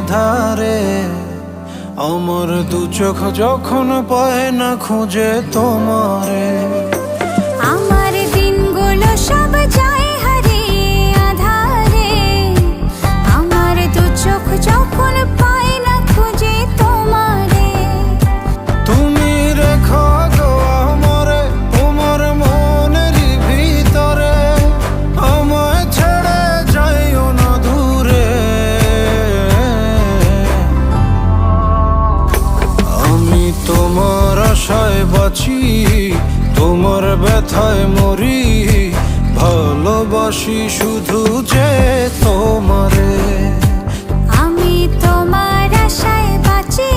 আধারে। আমার দু চোখ যখন পায় না খুঁজে তোমারে, আমার দিনগুলো সব যায় হারিয়ে আধারে। আমার দু চোখ যখন পায় না খুঁজে তোমারে। তুমি রেখো গো আমারে তোমার মনের ভিতরে, আমায় ছেড়ে যাইও না দূরে। আমি তোমার আশায় বাঁচি, তোমার ব্যথায় মরি, ভালোবাসি শুধু যে তোমারে। আমি তোমার আশায় বাঁচি,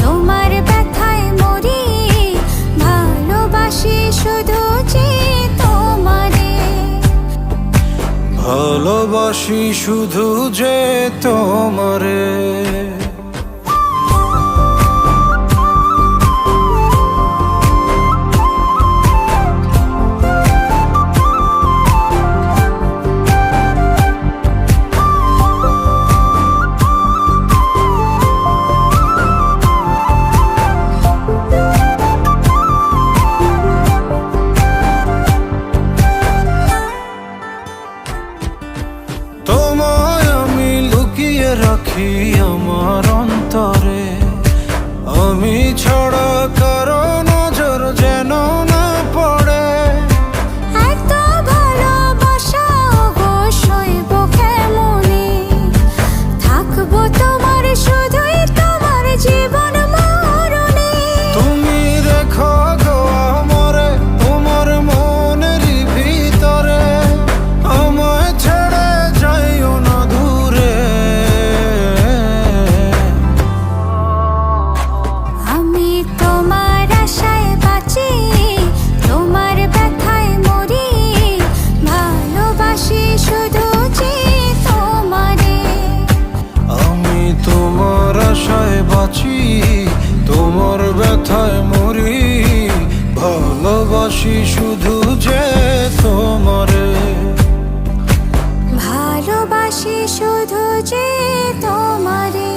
তোমার ব্যথায় মরি, ভালোবাসি শুধু যে তোমারে। ভালোবাসি শুধু যে তোমারে। তোমায় আমি লুকিয়ে রাখি আমার অন্তরে, আমি ছাড়া কারো নজর যেন না পড়ে। এত ভালোবাসা অবশ্যই কেমনে, থাকবো তোমার শুধুই তোমার জীবন মরণে। তুমি রেখো গো আমারে তোমার মনের ভিতরে, আমায় ছেড়ে যাইও না দূরে। আমি তোমার আশায় বাঁচি, তোমার ব্যথায় মরি, ভালোবাসি শুধু যে তোমারে। আমি তোমার আশায় বাঁচি, তোমার ব্যথায় মরি, ভালোবাসি শুধু যে তোমারে। ভালোবাসি শুধু যে তোমারে।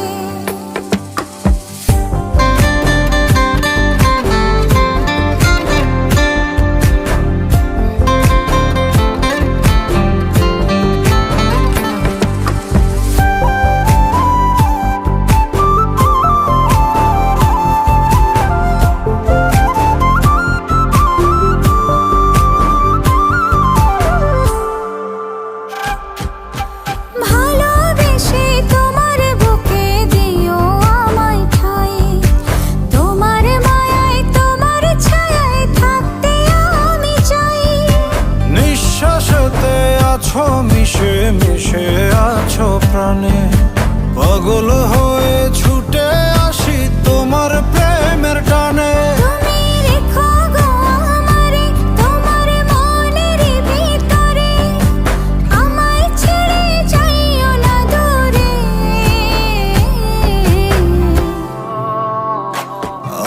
ভালোবেসে তোমার বুকে দিও আমায় ঠাঁই, তোমার মায়ায় তোমার ছায়ায় থাকতে আমি চাই। নিঃশ্বাসেতে আছো মিশে মিশে আছো প্রাণে, পাগল হয়ে ছুটে আসি তোমার প্রেমের টানে। তুমি রেখো গো আমারে তোমার মনের ভিতরে, আমায় ছেড়ে যাইও না দূরে।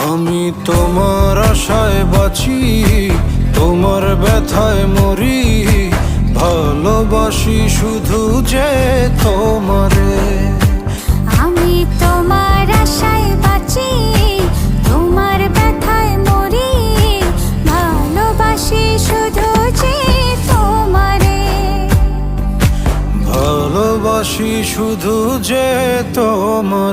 আমি তোমার আশায় বাঁচি, তোমার ব্যথায় মরি, ভালোবাসি শুধু যে তোমারে। আমি তোমার আশায় বাঁচি, তোমার ব্যথায় মরি, ভালোবাসি শুধু যে তোমারে। ভালোবাসি শুধু যে তোমারে।